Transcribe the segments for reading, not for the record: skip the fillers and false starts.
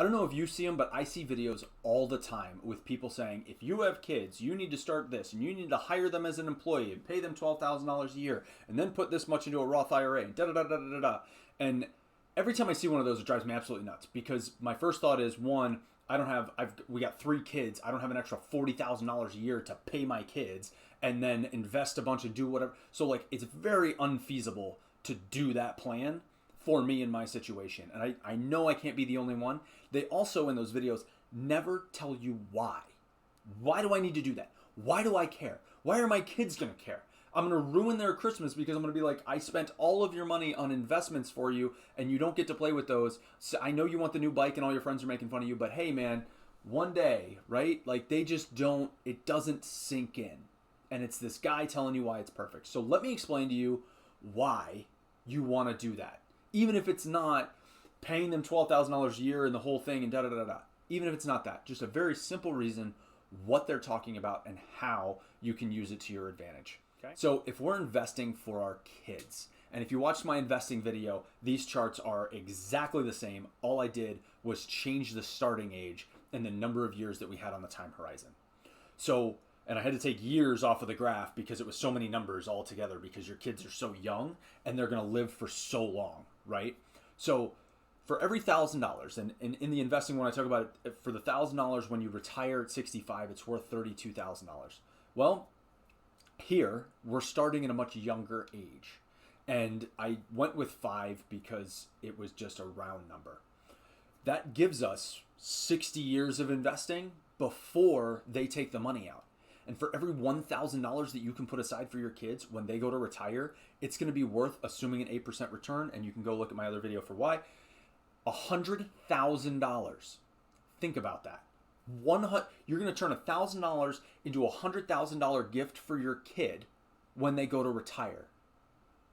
I don't know if you see them, but I see videos all the time with people saying, if you have kids, you need to start this, and you need to hire them as an employee and pay them $12,000 a year, and then put this much into a Roth IRA, and da da da da da da. And every time I see one of those, it drives me absolutely nuts, because my first thought is, one, we got 3 kids. I don't have an extra $40,000 a year to pay my kids and then invest a bunch and do whatever. So like, it's very unfeasible to do that plan for me in my situation. And I know I can't be the only one. They also, in those videos, never tell you why. Why do I need to do that? Why do I care? Why are my kids gonna care? I'm gonna ruin their Christmas because I'm gonna be like, I spent all of your money on investments for you and you don't get to play with those. So I know you want the new bike and all your friends are making fun of you, but hey man, one day, right? Like they just don't, it doesn't sink in. And it's this guy telling you why it's perfect. So let me explain to you why you wanna do that. Even if it's not paying them $12,000 a year and the whole thing and da da da da. Even if it's not that, just a very simple reason what they're talking about and how you can use it to your advantage. Okay. So if we're investing for our kids, and if you watched my investing video, these charts are exactly the same. All I did was change the starting age and the number of years that we had on the time horizon. So, and I had to take years off of the graph because it was so many numbers all together because your kids are so young and they're gonna live for so long, right? So for every $1,000, and in the investing when I talk about it, for the $1,000 when you retire at 65, it's worth $32,000. Well, here we're starting at a much younger age. And I went with 5 because it was just a round number. That gives us 60 years of investing before they take the money out. And for every $1,000 that you can put aside for your kids when they go to retire, it's going to be worth, assuming an 8% return, and you can go look at my other video for why, $100,000. Think about that. You're going to turn $1,000 into a $100,000 gift for your kid when they go to retire.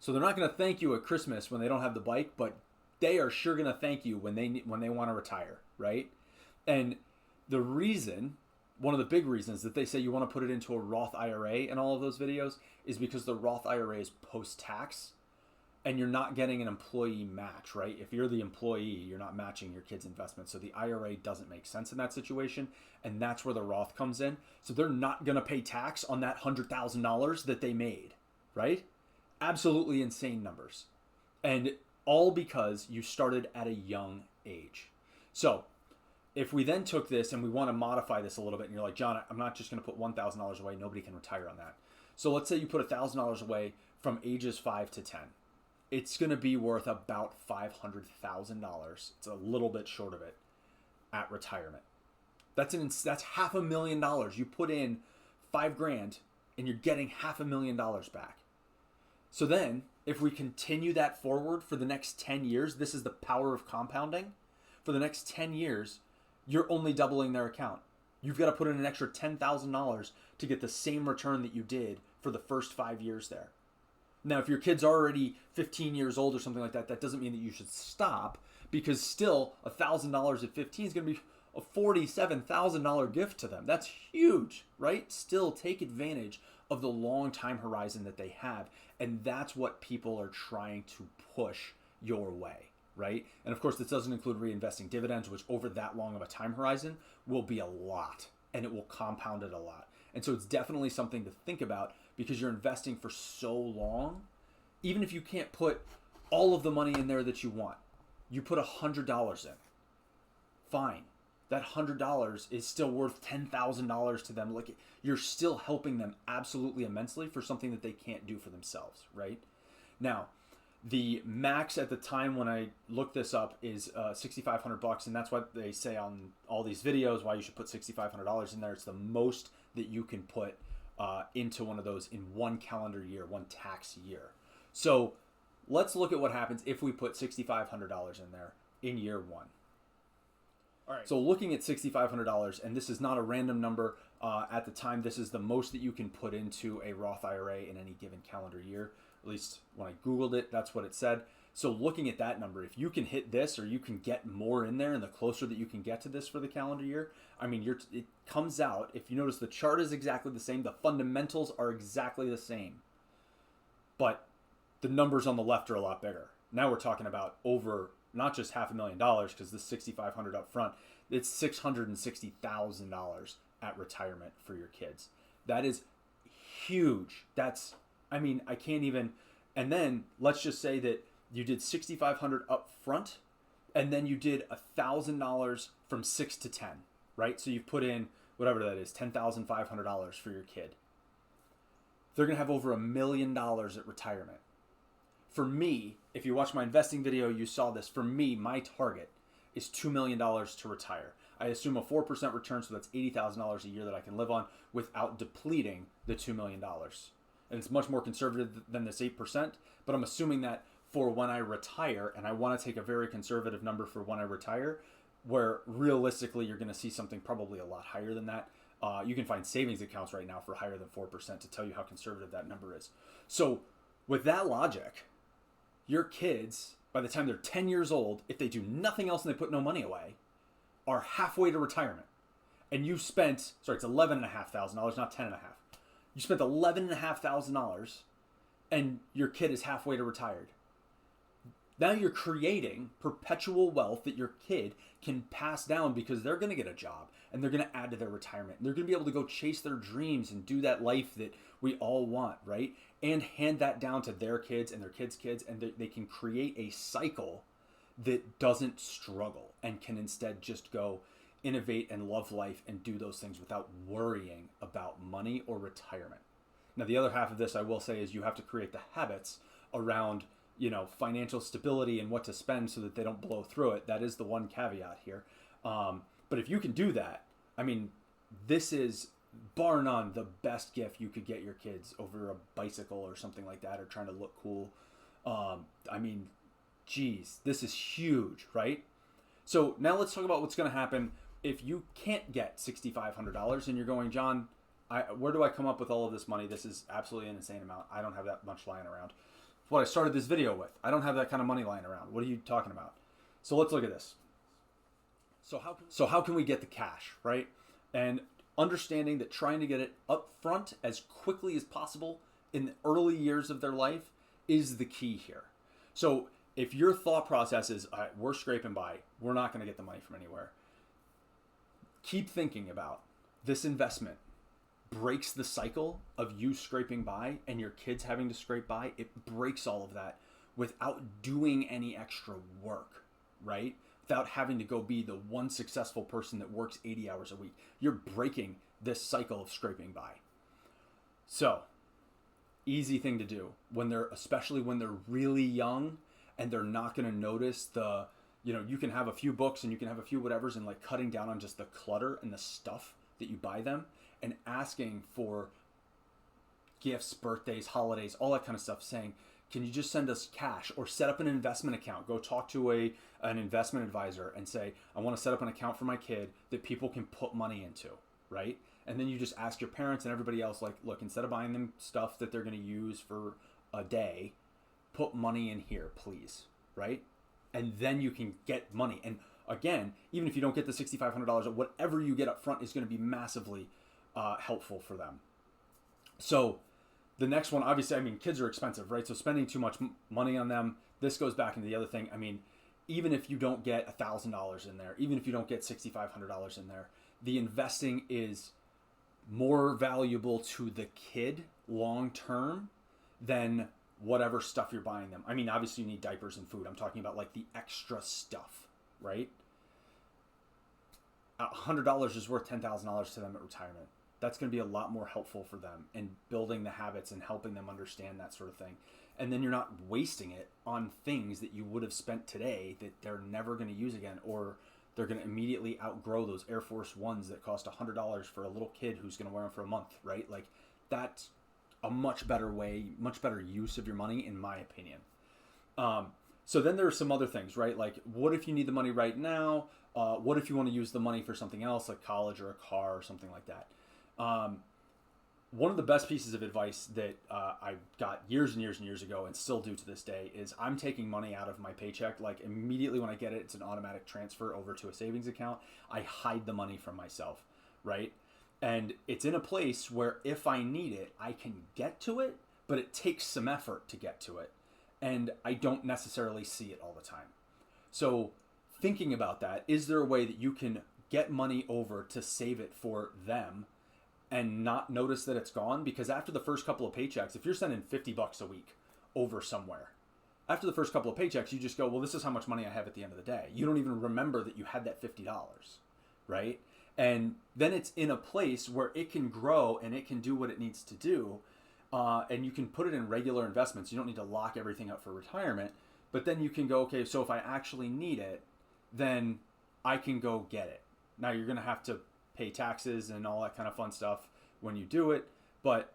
So they're not going to thank you at Christmas when they don't have the bike, but they are sure going to thank you when they want to retire, right? And the reason, one of the big reasons that they say you want to put it into a Roth IRA in all of those videos is because the Roth IRA is post-tax and you're not getting an employee match, right? If you're the employee, you're not matching your kid's investment. So the IRA doesn't make sense in that situation. And that's where the Roth comes in. So they're not going to pay tax on that $100,000 that they made, right? Absolutely insane numbers. And all because you started at a young age. So if we then took this and we want to modify this a little bit and you're like, John, I'm not just going to put $1,000 away. Nobody can retire on that. So let's say you put $1,000 away from ages 5 to 10. It's going to be worth about $500,000. It's a little bit short of it at retirement. That's $500,000. You put in $5,000 and you're getting $500,000 back. So then if we continue that forward for the next 10 years, this is the power of compounding. For the next 10 years, you're only doubling their account. You've got to put in an extra $10,000 to get the same return that you did for the first 5 years there. Now, if your kid's already 15 years old or something like that, that doesn't mean that you should stop, because still $1,000 at 15 is going to be a $47,000 gift to them. That's huge, right? Still take advantage of the long time horizon that they have. And that's what people are trying to push your way, right? And of course, this doesn't include reinvesting dividends, which over that long of a time horizon will be a lot, and it will compound it a lot. And so it's definitely something to think about because you're investing for so long. Even if you can't put all of the money in there that you want, you put $100 in. Fine. That $100 is still worth $10,000 to them. Like, you're still helping them absolutely immensely for something that they can't do for themselves, right? Now, the max at the time when I looked this up is $6,500, and that's what they say on all these videos, why you should put $6,500 in there. It's the most that you can put into one of those in one calendar year, one tax year. So let's look at what happens if we put $6,500 in there in year one. All right. So looking at $6,500, and this is not a random number at the time, this is the most that you can put into a Roth IRA in any given calendar year. At least when I Googled it, that's what it said. So looking at that number, if you can hit this or you can get more in there, and the closer that you can get to this for the calendar year, I mean, it comes out, if you notice the chart is exactly the same, the fundamentals are exactly the same, but the numbers on the left are a lot bigger. Now we're talking about over not just $500,000 because the $6,500 up front, it's $660,000 at retirement for your kids. That is huge. That's, I mean, I can't even. And then let's just say that you did $6,500 up front, and then you did $1,000 from 6 to 10, right? So you've put in whatever that is, $10,500 for your kid. They're gonna have over $1 million at retirement. For me, if you watch my investing video, you saw this. For me, my target is $2 million to retire. I assume a 4% return, so that's $80,000 a year that I can live on without depleting the $2 million. And it's much more conservative than this 8%, but I'm assuming that for when I retire, and I want to take a very conservative number for when I retire, where realistically you're going to see something probably a lot higher than that. You can find savings accounts right now for higher than 4% to tell you how conservative that number is. So with that logic, your kids, by the time they're 10 years old, if they do nothing else and they put no money away, are halfway to retirement. And you spent, sorry, it's $11,500, not $10,500. You spent $11,500 and your kid is halfway to retired. Now you're creating perpetual wealth that your kid can pass down because they're going to get a job and they're going to add to their retirement. They're going to be able to go chase their dreams and do that life that we all want, right? And hand that down to their kids and their kids' kids, and they can create a cycle that doesn't struggle and can instead just go innovate and love life and do those things without worrying about money or retirement. Now, the other half of this I will say is you have to create the habits around, you know, financial stability and what to spend so that they don't blow through it. That is the one caveat here. But if you can do that, I mean, this is bar none the best gift you could get your kids over a bicycle or something like that, or trying to look cool. I mean, geez, this is huge, right? So now let's talk about what's going to happen if you can't get $6,500 and you're going, John, where do I come up with all of this money? This is absolutely an insane amount. I don't have that much lying around. What I started this video with. I don't have that kind of money lying around. What are you talking about? So let's look at this. So how can we get the cash, right? And understanding that trying to get it up front as quickly as possible in the early years of their life is the key here. So if your thought process is, we're scraping by, we're not going to get the money from anywhere, keep thinking about this investment breaks the cycle of you scraping by and your kids having to scrape by. It breaks all of that without doing any extra work, right? Without having to go be the one successful person that works 80 hours a week. You're breaking this cycle of scraping by. So, easy thing to do especially when they're really young and they're not going to notice you can have a few books and you can have a few whatevers, and like cutting down on just the clutter and the stuff that you buy them, and asking for gifts, birthdays, holidays, all that kind of stuff, saying, can you just send us cash, or set up an investment account? Go talk to an investment advisor and say, I want to set up an account for my kid that people can put money into, right? And then you just ask your parents and everybody else, like, look, instead of buying them stuff that they're going to use for a day, put money in here, please, right? And then you can get money. And again, even if you don't get the $6,500, whatever you get up front is going to be massively helpful for them. So the next one, obviously, I mean, kids are expensive, right? So spending too much money on them, this goes back into the other thing. I mean, even if you don't get $1,000 in there, even if you don't get $6,500 in there, the investing is more valuable to the kid long term than whatever stuff you're buying them. I mean, obviously you need diapers and food. I'm talking about like the extra stuff, right? $100 is worth $10,000 to them at retirement. That's going to be a lot more helpful for them in building the habits and helping them understand that sort of thing. And then you're not wasting it on things that you would have spent today that they're never going to use again, or they're going to immediately outgrow those Air Force Ones that cost $100 for a little kid who's going to wear them for a month, right? Like, that's a much better way, much better use of your money, in my opinion. So then there are some other things, right? Like, what if you need the money right now? What if you want to use the money for something else, like college or a car or something like that? One of the best pieces of advice that I got years and years and years ago, and still do to this day, is I'm taking money out of my paycheck. Like, immediately when I get it, it's an automatic transfer over to a savings account. I hide the money from myself, right? And it's in a place where if I need it, I can get to it, but it takes some effort to get to it. And I don't necessarily see it all the time. So thinking about that, is there a way that you can get money over to save it for them and not notice that it's gone? Because after the first couple of paychecks, if you're sending $50 a week over somewhere, after the first couple of paychecks, you just go, well, this is how much money I have at the end of the day. You don't even remember that you had that $50, right? And then it's in a place where it can grow and it can do what it needs to do. And you can put it in regular investments. You don't need to lock everything up for retirement. But then you can go, okay, so if I actually need it, then I can go get it. Now you're going to have to pay taxes and all that kind of fun stuff when you do it. But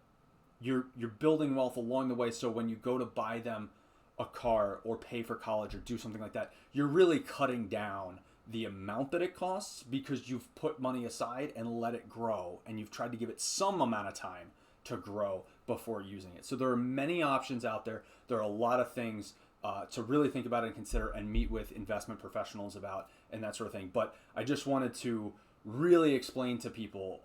you're building wealth along the way. So when you go to buy them a car or pay for college or do something like that, you're really cutting down the amount that it costs because you've put money aside and let it grow, and you've tried to give it some amount of time to grow before using it. So there are many options out there. There are a lot of things to really think about and consider and meet with investment professionals about and that sort of thing. But I just wanted to really explain to people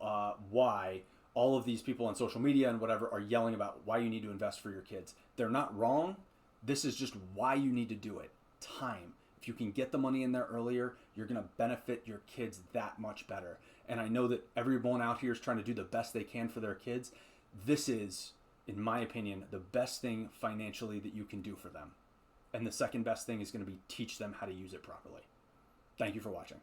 why all of these people on social media and whatever are yelling about why you need to invest for your kids. They're not wrong. This is just why you need to do it. Time. If you can get the money in there earlier, you're going to benefit your kids that much better. And I know that everyone out here is trying to do the best they can for their kids. This is, in my opinion, the best thing financially that you can do for them. And the second best thing is going to be teach them how to use it properly. Thank you for watching.